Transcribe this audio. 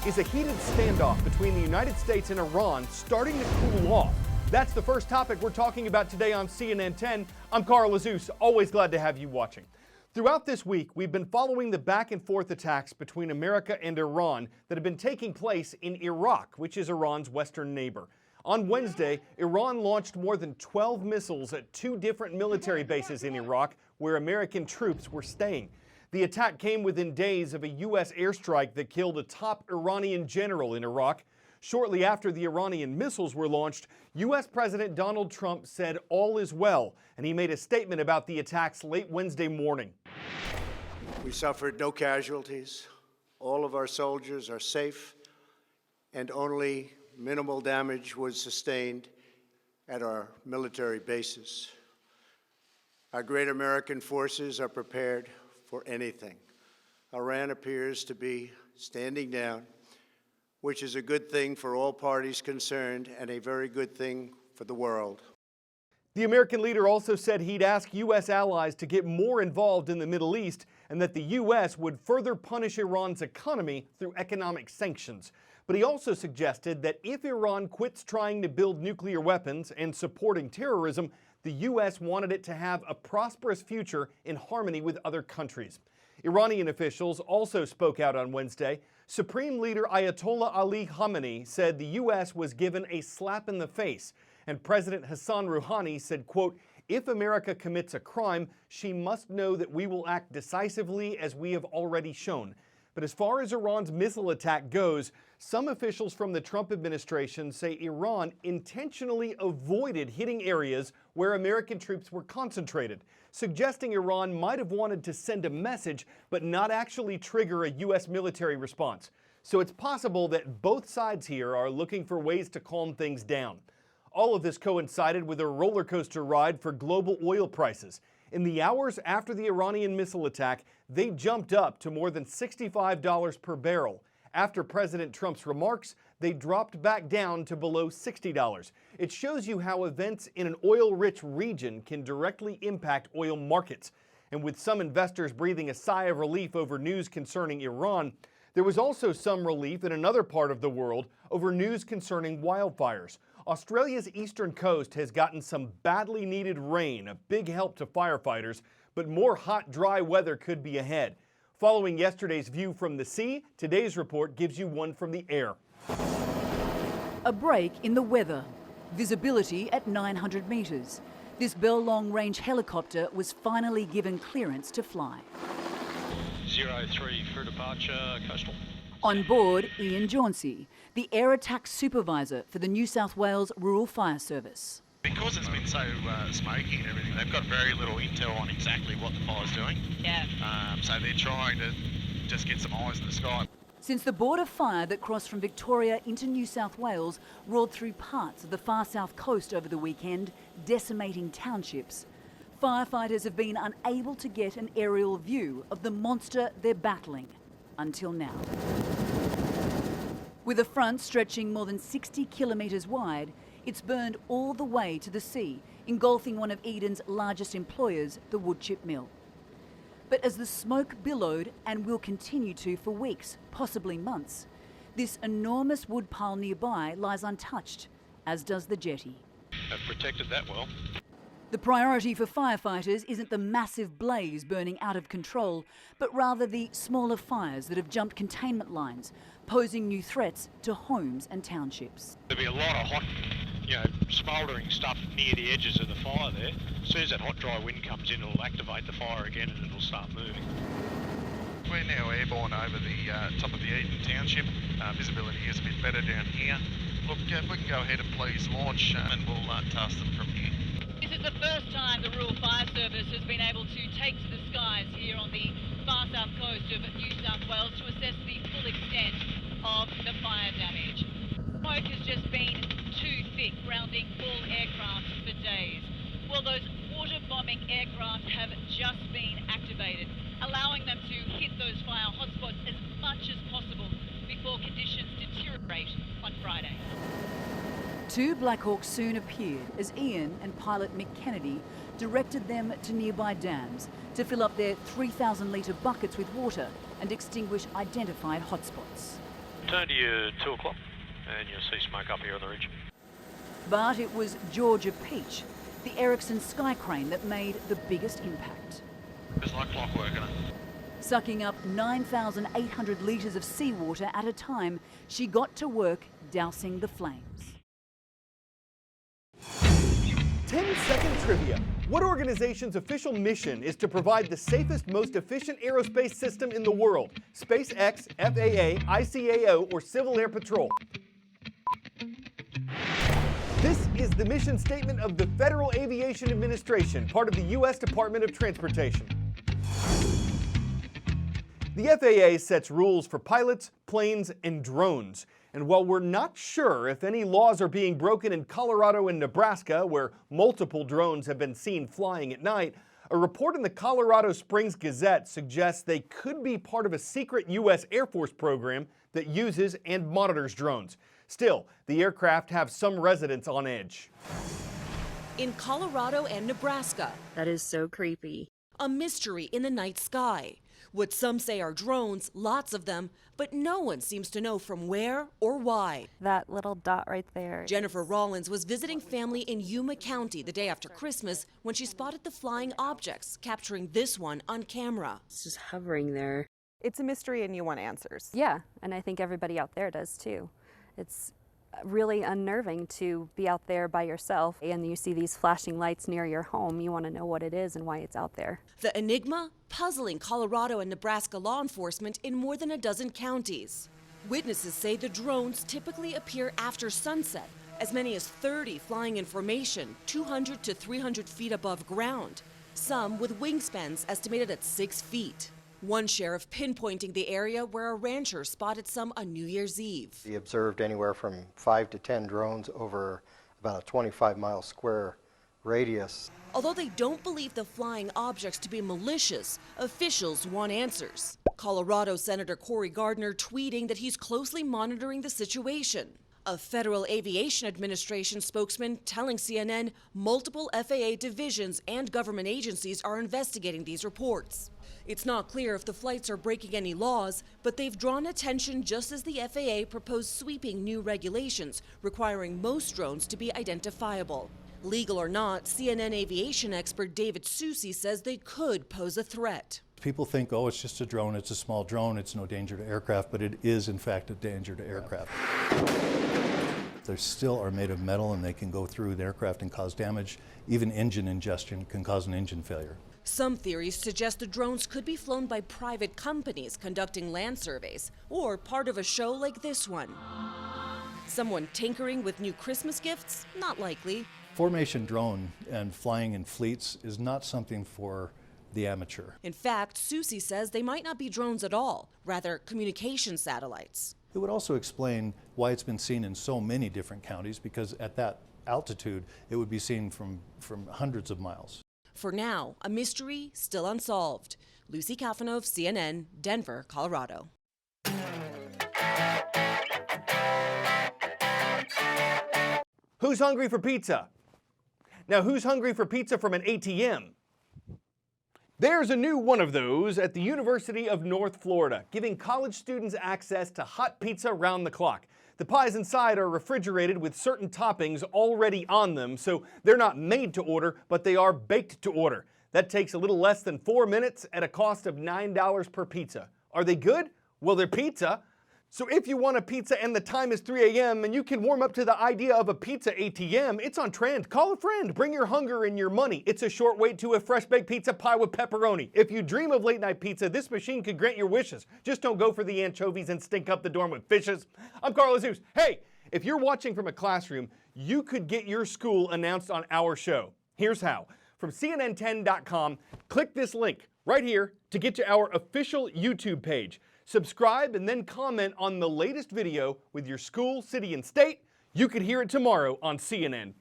Is a heated standoff between the United States and Iran starting to cool off? That's the first topic we're talking about today on CNN 10. I'm Carl Azuz, always glad to have you watching. Throughout this week, we've been following the back and forth attacks between America and Iran that have been taking place in Iraq, which is Iran's western neighbor. On Wednesday, Iran launched more than 12 missiles at two different military bases in Iraq where American troops were staying. The attack came within days of a U.S. airstrike that killed a top Iranian general in Iraq. Shortly after the Iranian missiles were launched, U.S. President Donald Trump said all is well, and he made a statement about the attacks late Wednesday morning. We suffered no casualties. All of our soldiers are safe, and only minimal damage was sustained at our military bases. Our great American forces are prepared for anything. Iran appears to be standing down, which is a good thing for all parties concerned and a very good thing for the world. The American leader also said he'd ask U.S. allies to get more involved in the Middle East and that the U.S. would further punish Iran's economy through economic sanctions. But he also suggested that if Iran quits trying to build nuclear weapons and supporting terrorism, the U.S. wanted it to have a prosperous future in harmony with other countries. Iranian officials also spoke out on Wednesday. Supreme Leader Ayatollah Ali Khamenei said the U.S. was given a slap in the face, and President Hassan Rouhani said, quote, "If America commits a crime, she must know that we will act decisively as we have already shown." But as far as Iran's missile attack goes, some officials from the Trump administration say Iran intentionally avoided hitting areas where American troops were concentrated, suggesting Iran might have wanted to send a message but not actually trigger a U.S. military response. So it's possible that both sides here are looking for ways to calm things down. All of this coincided with a roller coaster ride for global oil prices. In the hours after the Iranian missile attack, they jumped up to more than $65 per barrel. After President Trump's remarks, they dropped back down to below $60. It shows you how events in an oil-rich region can directly impact oil markets. And with some investors breathing a sigh of relief over news concerning Iran, there was also some relief in another part of the world over news concerning wildfires. Australia's eastern coast has gotten some badly needed rain, a big help to firefighters, but more hot, dry weather could be ahead. Following yesterday's view from the sea, today's report gives you one from the air. A break in the weather. Visibility at 900 metres. This Bell Long Range helicopter was finally given clearance to fly. 03 for departure, coastal. On board, Ian Jauncey, the air attack supervisor for the New South Wales Rural Fire Service. Because it's been so smoky and everything, they've got very little intel on exactly what the fire's doing. Yeah. So they're trying to just get some eyes in the sky. Since the border fire that crossed from Victoria into New South Wales roared through parts of the far south coast over the weekend, decimating townships, firefighters have been unable to get an aerial view of the monster they're battling until now. With a front stretching more than 60 kilometres wide, it's burned all the way to the sea, engulfing one of Eden's largest employers, the wood chip mill. But as the smoke billowed, and will continue to for weeks, possibly months, this enormous wood pile nearby lies untouched, as does the jetty. They've protected that well. The priority for firefighters isn't the massive blaze burning out of control, but rather the smaller fires that have jumped containment lines, posing new threats to homes and townships. There'll be a lot of hot, smouldering stuff near the edges of the fire there. As soon as that hot, dry wind comes in, it'll activate the fire again and it'll start moving. We're now airborne over the top of the Eden Township. Visibility is a bit better down here. Look, if we can go ahead and please launch and we'll task them from here. This is the first time the Rural Fire Service has been able to take to the skies here on the far south coast of New South Wales to assess the full extent of the fire damage. Smoke has just been too thick, grounding all aircraft for days. Well, those water bombing aircraft have just been activated, allowing them to hit those fire hotspots as much as possible before conditions deteriorate on Friday. Two Black Hawks soon appeared as Ian and pilot Mick Kennedy directed them to nearby dams to fill up their 3,000-litre buckets with water and extinguish identified hotspots. Turn to your 2 o'clock and you'll see smoke up here on the ridge. But it was Georgia Peach, the Ericsson sky crane, that made the biggest impact. It's like clockwork, isn't it? Sucking up 9,800 litres of seawater at a time, she got to work dousing the flames. 10-second trivia. What organization's official mission is to provide the safest, most efficient aerospace system in the world? SpaceX, FAA, ICAO, or Civil Air Patrol? This is the mission statement of the Federal Aviation Administration, part of the U.S. Department of Transportation. The FAA sets rules for pilots, planes, and drones. And while we're not sure if any laws are being broken in Colorado and Nebraska, where multiple drones have been seen flying at night, a report in the Colorado Springs Gazette suggests they could be part of a secret U.S. Air Force program that uses and monitors drones. Still, the aircraft have some residents on edge. In Colorado and Nebraska, That is so creepy. a mystery in the night sky. What some say are drones, lots of them, but no one seems to know from where or why. That little dot right there. Jennifer Rollins was visiting family in Yuma County the day after Christmas when she spotted the flying objects, capturing this one on camera. It's just hovering there. It's a mystery and you want answers. Yeah, and I think everybody out there does too. It's really unnerving to be out there by yourself and you see these flashing lights near your home. You want to know what it is and why it's out there. The enigma puzzling Colorado and Nebraska law enforcement in more than a dozen counties. Witnesses say the drones typically appear after sunset, as many as 30 flying in formation, 200 to 300 feet above ground, some with wingspans estimated at 6 feet. One sheriff pinpointing the area where a rancher spotted some on New Year's Eve. He observed anywhere from 5 to 10 drones over about a 25-mile square radius. Although they don't believe the flying objects to be malicious, officials want answers. Colorado Senator Cory Gardner tweeting that he's closely monitoring the situation. A Federal Aviation Administration spokesman telling CNN multiple FAA divisions and government agencies are investigating these reports. It's not clear if the flights are breaking any laws, but they've drawn attention just as the FAA proposed sweeping new regulations requiring most drones to be identifiable. Legal or not, CNN aviation expert David Susi says they could pose a threat. People think, oh, it's just a drone, it's a small drone, it's no danger to aircraft, but it is in fact a danger to aircraft. They still are made of metal and they can go through the aircraft and cause damage. Even engine ingestion can cause an engine failure. Some theories suggest the drones could be flown by private companies conducting land surveys, or part of a show like this one. Someone tinkering with new Christmas gifts? Not likely. Formation drone and flying in fleets is not something for the amateur. In fact, Susi says they might not be drones at all, rather communication satellites. It would also explain why it's been seen in so many different counties, because at that altitude it would be seen from hundreds of miles. For now, a mystery still unsolved. Lucy Kafanov, CNN, Denver, Colorado. Who's hungry for pizza? Now, who's hungry for pizza from an ATM? There's a new one of those at the University of North Florida, giving college students access to hot pizza round the clock. The pies inside are refrigerated with certain toppings already on them, so they're not made to order, but they are baked to order. That takes a little less than 4 minutes at a cost of $9 per pizza. Are they good? Well, they're pizza. So if you want a pizza and the time is 3 a.m. and you can warm up to the idea of a pizza ATM, it's on trend. Call a friend. Bring your hunger and your money. It's a short wait to a fresh baked pizza pie with pepperoni. If you dream of late night pizza, this machine could grant your wishes. Just don't go for the anchovies and stink up the dorm with fishes. I'm Carlos Zeus. Hey, if you're watching from a classroom, you could get your school announced on our show. Here's how. From CNN10.com, click this link right here to get to our official YouTube page. Subscribe and then comment on the latest video with your school, city, and state. You could hear it tomorrow on CNN.